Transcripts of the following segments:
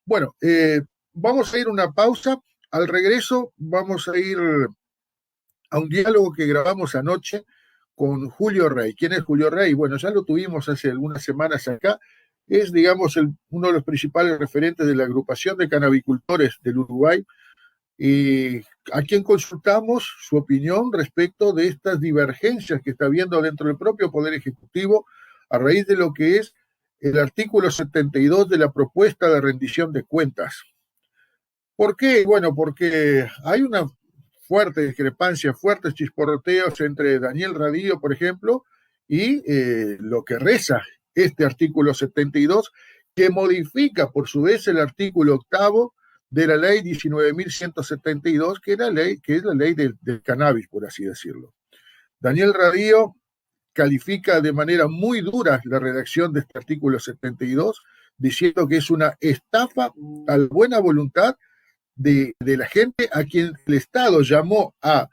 Bueno, vamos a ir a una pausa. Al regreso vamos a ir a un diálogo que grabamos anoche con Julio Rey. ¿Quién es Julio Rey? Bueno, ya lo tuvimos hace algunas semanas acá. Es, digamos, uno de los principales referentes de la agrupación de canabicultores del Uruguay, y a quien consultamos su opinión respecto de estas divergencias que está habiendo dentro del propio Poder Ejecutivo a raíz de lo que es el artículo 72 de la propuesta de rendición de cuentas. ¿Por qué? Bueno, porque hay una fuerte discrepancia, fuertes chisporroteos entre Daniel Radillo, por ejemplo, y lo que reza este artículo 72, que modifica por su vez el artículo octavo de la ley 19.172, que es la ley del cannabis, por así decirlo. Daniel Radillo califica de manera muy dura la redacción de este artículo 72, diciendo que es una estafa a la buena voluntad de la gente a quien el Estado llamó a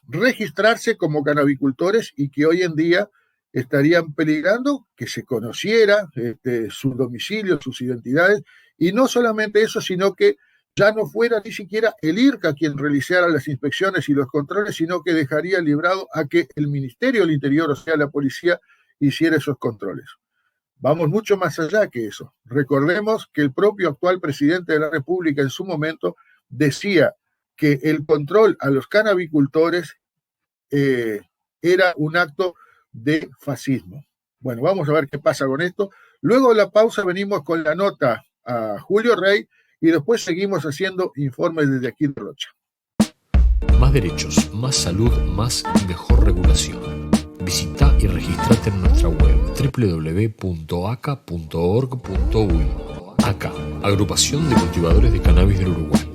registrarse como canabicultores y que hoy en día estarían peligrando que se conociera sus domicilios, sus identidades, y no solamente eso, sino que ya no fuera ni siquiera el IRCA quien realizara las inspecciones y los controles, sino que dejaría librado a que el Ministerio del Interior, o sea, la policía, hiciera esos controles. Vamos mucho más allá que eso. Recordemos que el propio actual presidente de la República en su momento decía que el control a los canabicultores era un acto de fascismo. Bueno, vamos a ver qué pasa con esto. Luego de la pausa venimos con la nota a Julio Rey y después seguimos haciendo informes desde aquí de Rocha. Más derechos, más salud, más y mejor regulación. Visita y registrate en nuestra web www.aca.org.uy. ACA, Agrupación de Cultivadores de Cannabis del Uruguay.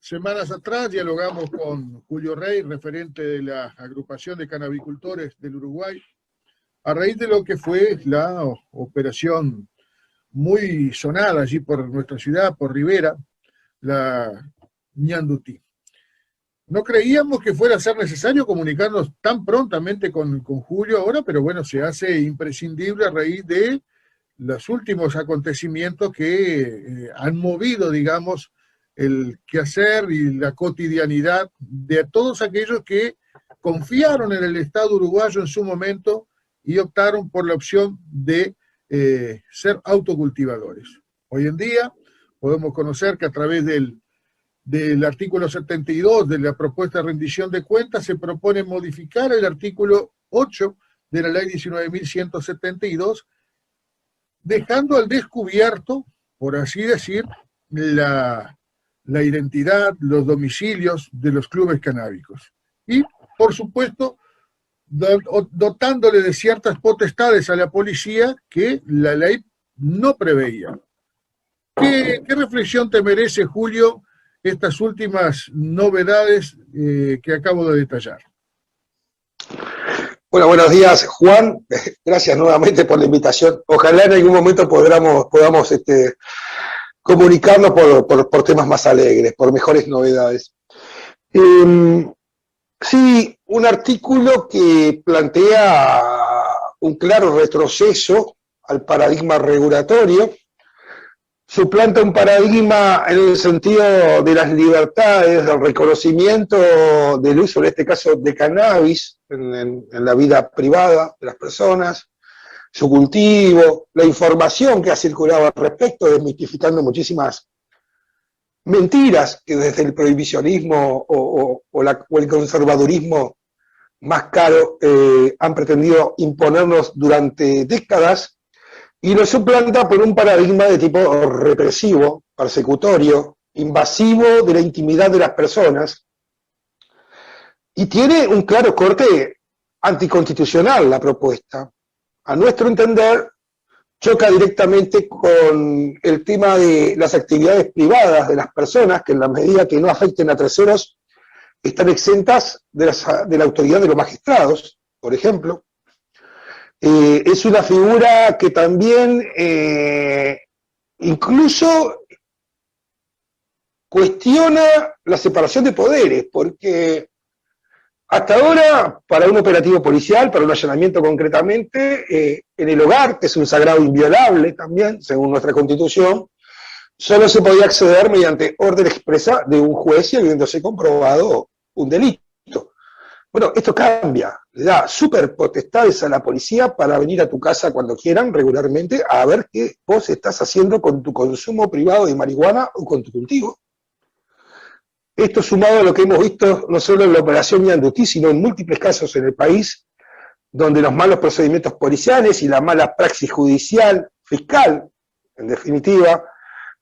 Semanas atrás dialogamos con Julio Rey, referente de la Agrupación de Canabicultores del Uruguay, a raíz de lo que fue la operación muy sonada allí por nuestra ciudad, por Rivera, la Ñandutí. No creíamos que fuera a ser necesario comunicarnos tan prontamente con Julio ahora, pero bueno, se hace imprescindible a raíz de los últimos acontecimientos que han movido, digamos, el quehacer y la cotidianidad de todos aquellos que confiaron en el Estado uruguayo en su momento y optaron por la opción de ser autocultivadores. Hoy en día podemos conocer que a través del artículo 72 de la propuesta de rendición de cuentas se propone modificar el artículo 8 de la ley 19.172, dejando al descubierto, por así decir, la identidad, los domicilios de los clubes canábicos. Y, por supuesto, dotándole de ciertas potestades a la policía que la ley no preveía. ¿Qué reflexión te merece, Julio, estas últimas novedades que acabo de detallar? Bueno, buenos días, Juan. Gracias nuevamente por la invitación. Ojalá en algún momento podamos comunicarnos por temas más alegres, por mejores novedades. Sí, un artículo que plantea un claro retroceso al paradigma regulatorio, suplanta un paradigma en el sentido de las libertades, del reconocimiento del uso, en este caso, de cannabis en la vida privada de las personas, su cultivo, la información que ha circulado al respecto, desmitificando muchísimas mentiras que desde el prohibicionismo o el conservadurismo más caro han pretendido imponernos durante décadas, y lo suplanta por un paradigma de tipo represivo, persecutorio, invasivo de la intimidad de las personas, y tiene un claro corte anticonstitucional la propuesta. A nuestro entender, choca directamente con el tema de las actividades privadas de las personas, que en la medida que no afecten a terceros, están exentas de la autoridad de los magistrados, por ejemplo. Es una figura que también incluso cuestiona la separación de poderes, porque hasta ahora, para un operativo policial, para un allanamiento concretamente, en el hogar, que es un sagrado inviolable también, según nuestra Constitución, solo se podía acceder mediante orden expresa de un juez y habiéndose comprobado un delito. Bueno, esto cambia, le da superpotestades a la policía para venir a tu casa cuando quieran, regularmente, a ver qué vos estás haciendo con tu consumo privado de marihuana o con tu cultivo. Esto sumado a lo que hemos visto no solo en la operación Ñandutí, sino en múltiples casos en el país, donde los malos procedimientos policiales y la mala praxis judicial, fiscal, en definitiva,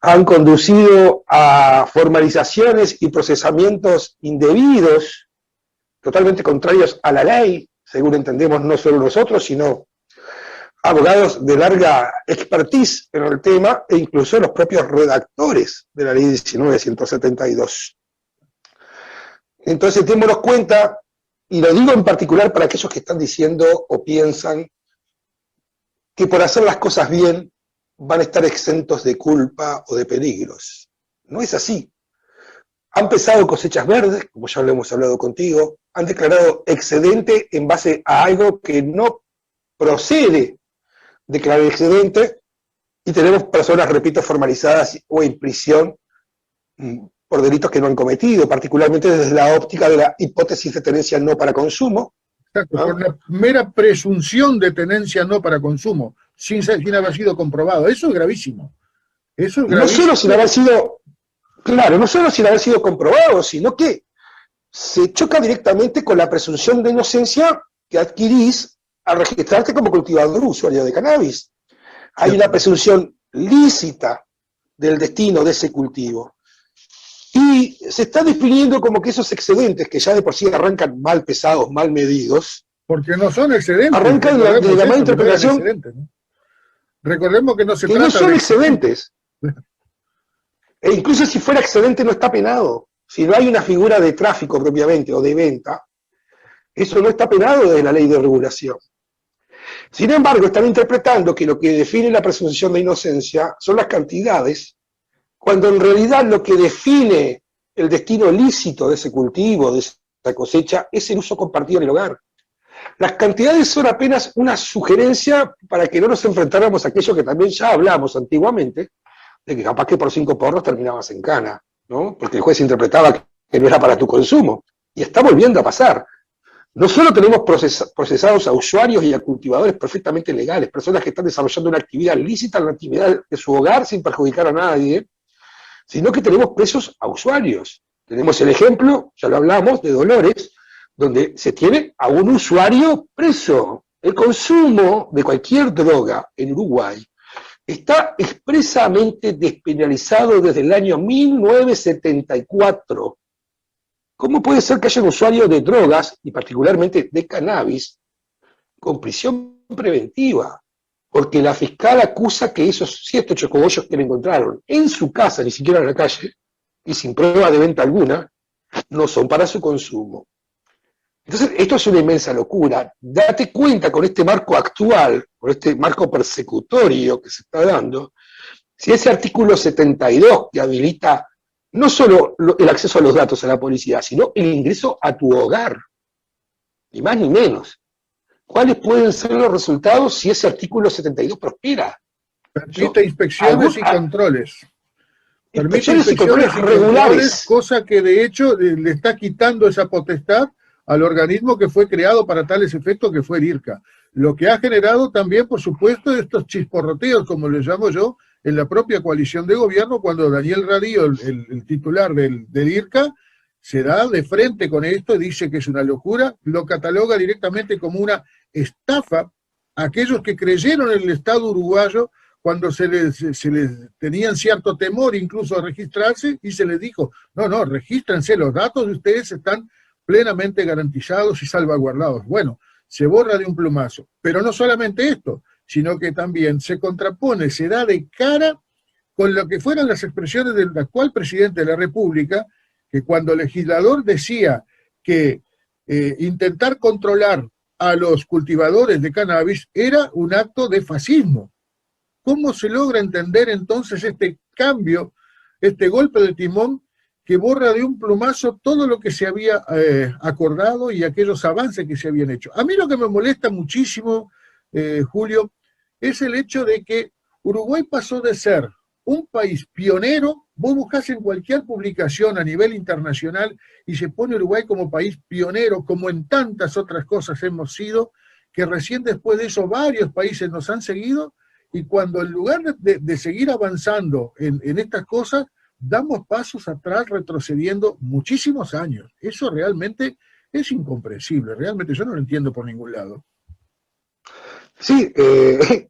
han conducido a formalizaciones y procesamientos indebidos, totalmente contrarios a la ley, según entendemos no solo nosotros, sino abogados de larga expertise en el tema, e incluso los propios redactores de la ley 19.172. Entonces, démonos cuenta, y lo digo en particular para aquellos que están diciendo o piensan que por hacer las cosas bien van a estar exentos de culpa o de peligros. No es así. Han pesado cosechas verdes, como ya lo hemos hablado contigo, han declarado excedente en base a algo que no procede declarar excedente, y tenemos personas, repito, formalizadas o en prisión por delitos que no han cometido, particularmente desde la óptica de la hipótesis de tenencia no para consumo. Exacto, por la mera presunción de tenencia no para consumo, sin haber sido comprobado. Eso es gravísimo. Eso es gravísimo. No solo sin haber sido, claro, no solo sin haber sido comprobado, sino que se choca directamente con la presunción de inocencia que adquirís al registrarte como cultivador o usuario de cannabis. Hay una presunción lícita del destino de ese cultivo. Y se está definiendo como que esos excedentes, que ya de por sí arrancan mal pesados, mal medidos, porque no son excedentes. Arrancan de la mala interpretación. ¿No? Recordemos que no se trata no son de excedentes. E incluso si fuera excedente no está penado. Si no hay una figura de tráfico propiamente o de venta, eso no está penado desde la ley de regulación. Sin embargo, están interpretando que lo que define la presunción de inocencia son las cantidades, cuando en realidad lo que define el destino lícito de ese cultivo, de esa cosecha, es el uso compartido en el hogar. Las cantidades son apenas una sugerencia para que no nos enfrentáramos a aquello que también ya hablamos antiguamente, de que capaz que por 5 porros terminabas en cana, ¿no? Porque el juez interpretaba que no era para tu consumo. Y está volviendo a pasar. No solo tenemos procesados a usuarios y a cultivadores perfectamente legales, personas que están desarrollando una actividad lícita, una actividad de su hogar sin perjudicar a nadie, sino que tenemos presos a usuarios. Tenemos el ejemplo, ya lo hablamos, de Dolores, donde se tiene a un usuario preso. El consumo de cualquier droga en Uruguay está expresamente despenalizado desde el año 1974. ¿Cómo puede ser que haya un usuario de drogas, y particularmente de cannabis, con prisión preventiva? Porque la fiscal acusa que esos 7 chocobollos que le encontraron en su casa, ni siquiera en la calle, y sin prueba de venta alguna, no son para su consumo. Entonces, esto es una inmensa locura. Date cuenta con este marco actual, con este marco persecutorio que se está dando, si ese artículo 72 que habilita no solo el acceso a los datos a la policía, sino el ingreso a tu hogar, ni más ni menos. ¿Cuáles pueden ser los resultados si ese artículo 72 prospera? Permite inspecciones y controles. Permite Inspecciones y controles regulares. Cosa que de hecho le está quitando esa potestad al organismo que fue creado para tales efectos, que fue el IRCA. Lo que ha generado también, por supuesto, estos chisporroteos, como les llamo yo, en la propia coalición de gobierno, cuando Daniel Radío, el titular del IRCA, se da de frente con esto, dice que es una locura, lo cataloga directamente como una estafa a aquellos que creyeron en el Estado uruguayo cuando se les tenían cierto temor incluso a registrarse, y se les dijo, no, regístrense, los datos de ustedes están plenamente garantizados y salvaguardados. Bueno, se borra de un plumazo. Pero no solamente esto, sino que también se contrapone, se da de cara con lo que fueran las expresiones del actual presidente de la República, que cuando el legislador decía que intentar controlar a los cultivadores de cannabis era un acto de fascismo. ¿Cómo se logra entender entonces este cambio, este golpe de timón que borra de un plumazo todo lo que se había acordado y aquellos avances que se habían hecho. A mí lo que me molesta muchísimo, Julio, es el hecho de que Uruguay pasó de ser un país pionero. Vos buscás en cualquier publicación a nivel internacional y se pone Uruguay como país pionero, como en tantas otras cosas hemos sido, que recién después de eso varios países nos han seguido, y cuando en lugar de seguir avanzando en estas cosas, damos pasos atrás retrocediendo muchísimos años. Eso realmente es incomprensible, realmente yo no lo entiendo por ningún lado. Sí,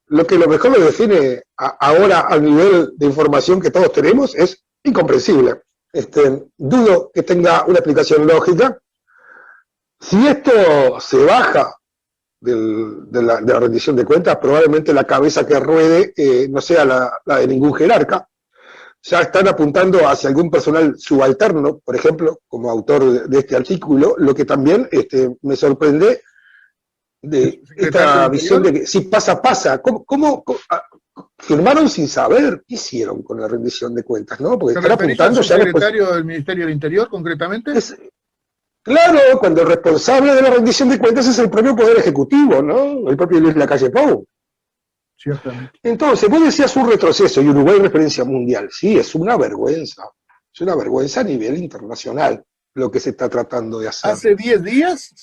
lo mejor lo define ahora al nivel de información que todos tenemos es incomprensible. Dudo que tenga una explicación lógica. Si esto se baja de la rendición de cuentas, probablemente la cabeza que ruede no sea la de ningún jerarca. Ya están apuntando hacia algún personal subalterno, por ejemplo, como autor de este artículo, lo que también me sorprende de esta visión de que si pasa, pasa. ¿Cómo firmaron sin saber? ¿Qué hicieron con la rendición de cuentas? ¿No? Porque están apuntando ya... ¿El secretario del Ministerio del Interior, concretamente? Claro, cuando el responsable de la rendición de cuentas es el propio Poder Ejecutivo, ¿no? El propio Luis Lacalle Pou. Ciertamente. Entonces, vos decías un retroceso y Uruguay referencia mundial. Sí, es una vergüenza. Es una vergüenza a nivel internacional lo que se está tratando de hacer. Hace 10 días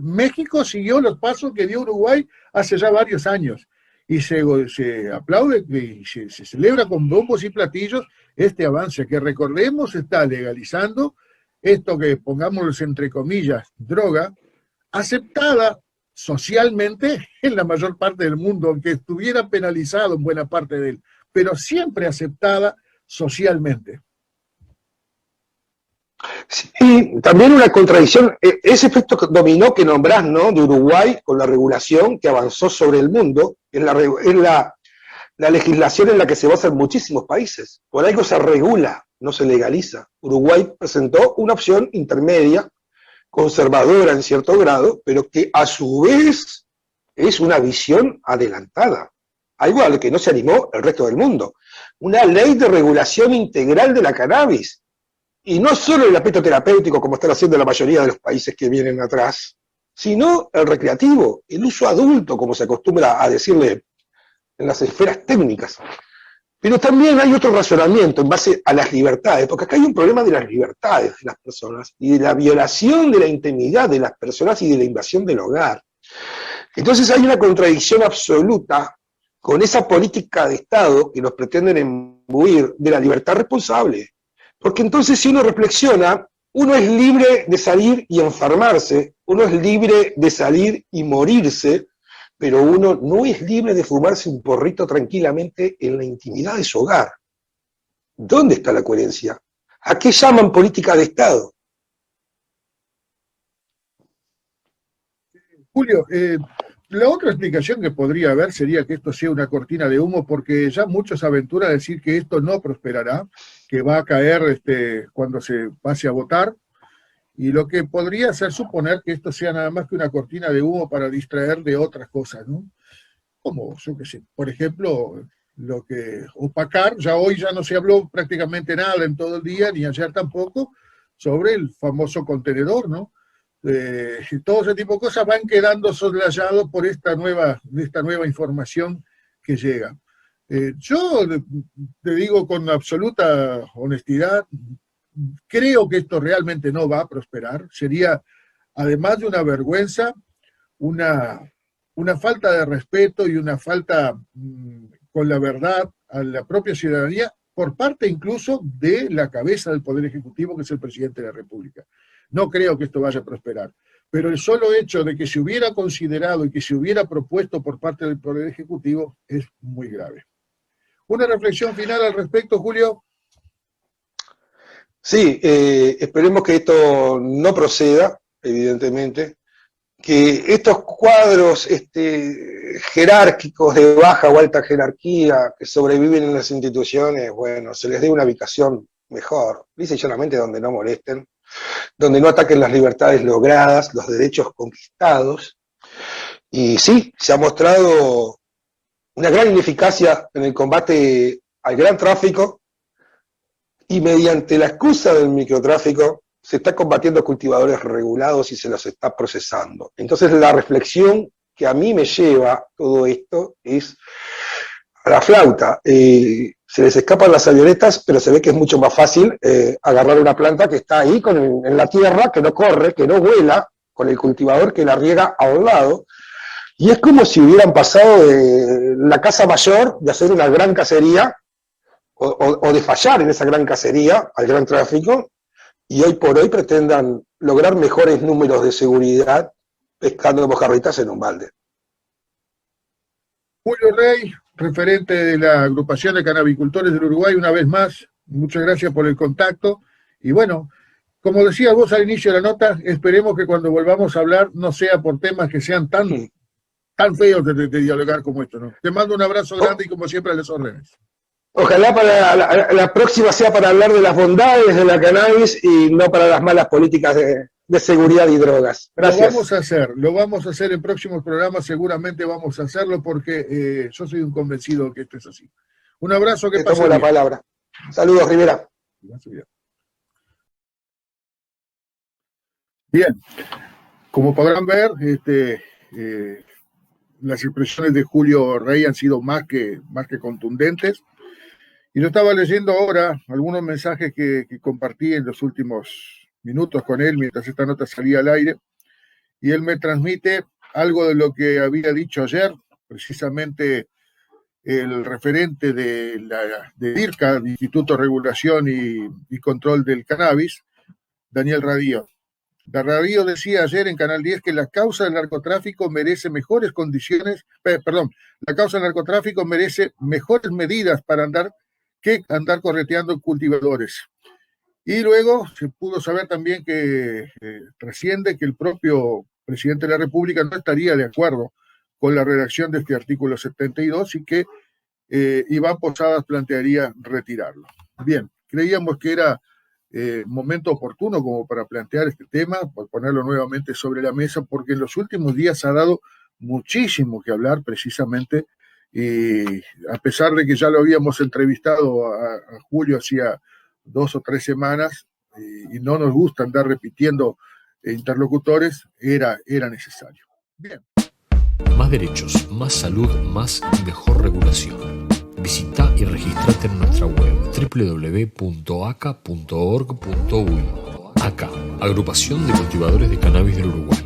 México siguió los pasos que dio Uruguay hace ya varios años. Y se aplaude y se celebra con bombos y platillos este avance que, recordemos, está legalizando esto que, pongámoslo entre comillas, droga, aceptada socialmente en la mayor parte del mundo, aunque estuviera penalizado en buena parte de él, pero siempre aceptada socialmente. Sí, también una contradicción, ese efecto dominó que nombrás, ¿no?, de Uruguay con la regulación que avanzó sobre el mundo, es la legislación en la que se basa en muchísimos países. Por algo se regula, no se legaliza. Uruguay presentó una opción intermedia, conservadora en cierto grado, pero que a su vez es una visión adelantada, algo a lo que no se animó el resto del mundo. Una ley de regulación integral de la cannabis, y no solo el aspecto terapéutico, como están haciendo la mayoría de los países que vienen atrás, sino el recreativo, el uso adulto, como se acostumbra a decirle en las esferas técnicas. Pero también hay otro razonamiento en base a las libertades, porque acá hay un problema de las libertades de las personas y de la violación de la intimidad de las personas y de la invasión del hogar. Entonces hay una contradicción absoluta con esa política de Estado que nos pretenden imbuir de la libertad responsable. Porque entonces, si uno reflexiona, uno es libre de salir y enfermarse, uno es libre de salir y morirse, pero uno no es libre de fumarse un porrito tranquilamente en la intimidad de su hogar. ¿Dónde está la coherencia? ¿A qué llaman política de Estado? Julio, la otra explicación que podría haber sería que esto sea una cortina de humo, porque ya muchos aventuran a decir que esto no prosperará, que va a caer cuando se pase a votar, y lo que podría hacer suponer que esto sea nada más que una cortina de humo para distraer de otras cosas, ¿no? Como, yo qué sé, por ejemplo, lo que opacar, hoy ya no se habló prácticamente nada en todo el día, ni ayer tampoco, sobre el famoso contenedor, ¿no? Todo ese tipo de cosas van quedando soslayados por esta nueva información que llega. Yo te digo con absoluta honestidad, creo que esto realmente no va a prosperar. Sería, además de una vergüenza, una falta de respeto y una falta con la verdad a la propia ciudadanía, por parte incluso de la cabeza del Poder Ejecutivo, que es el presidente de la República. No creo que esto vaya a prosperar, pero el solo hecho de que se hubiera considerado y que se hubiera propuesto por parte del Poder Ejecutivo es muy grave. ¿Una reflexión final al respecto, Julio? Sí, esperemos que esto no proceda, evidentemente, que estos cuadros jerárquicos de baja o alta jerarquía que sobreviven en las instituciones, bueno, se les dé una ubicación mejor, lisa y llanamente donde no molesten, donde no ataquen las libertades logradas, los derechos conquistados. Y sí, se ha mostrado una gran ineficacia en el combate al gran tráfico, Y mediante la excusa del microtráfico se está combatiendo cultivadores regulados y se los está procesando. Entonces la reflexión que a mí me lleva todo esto es a la flauta. Se les escapan las avionetas, pero se ve que es mucho más fácil agarrar una planta que está ahí en la tierra, que no corre, que no vuela, con el cultivador que la riega a un lado. Y es como si hubieran pasado de la caza mayor, de hacer una gran cacería, o de fallar en esa gran cacería, al gran tráfico, y hoy por hoy pretendan lograr mejores números de seguridad pescando mojarritas en un balde. Julio Rey, referente de la agrupación de canabicultores del Uruguay, una vez más, muchas gracias por el contacto. Y bueno, como decías vos al inicio de la nota, esperemos que cuando volvamos a hablar no sea por temas que sean tan feos de dialogar como esto, ¿no? Te mando un abrazo grande y como siempre a las órdenes. Ojalá para la próxima sea para hablar de las bondades de la cannabis y no para las malas políticas de seguridad y drogas. Gracias. Lo vamos a hacer en próximos programas, seguramente vamos a hacerlo porque yo soy un convencido que esto es así. Un abrazo, que Te pase tomo la palabra. Saludos, Rivera. Bien, como podrán ver, las expresiones de Julio Rey han sido más que contundentes. Y yo estaba leyendo ahora algunos mensajes que compartí en los últimos minutos con él mientras esta nota salía al aire, y él me transmite algo de lo que había dicho ayer, precisamente el referente de IRCA, de Instituto de Regulación y Control del Cannabis, Daniel Radío. Radío decía ayer en Canal 10 que la causa del narcotráfico merece mejores condiciones, la causa del narcotráfico merece mejores medidas para andar correteando cultivadores. Y luego se pudo saber también que trasciende que el propio presidente de la República no estaría de acuerdo con la redacción de este artículo 72 y que Iván Posadas plantearía retirarlo. Bien, creíamos que era momento oportuno como para plantear este tema, por ponerlo nuevamente sobre la mesa, porque en los últimos días ha dado muchísimo que hablar precisamente. A pesar de que ya lo habíamos entrevistado a Julio hacía 2 o 3 semanas y no nos gusta andar repitiendo interlocutores, era necesario. Bien. Más derechos, más salud, más y mejor regulación. Visita y registrate en nuestra web www.aca.org.uy. ACA, Agrupación de Cultivadores de Cannabis del Uruguay.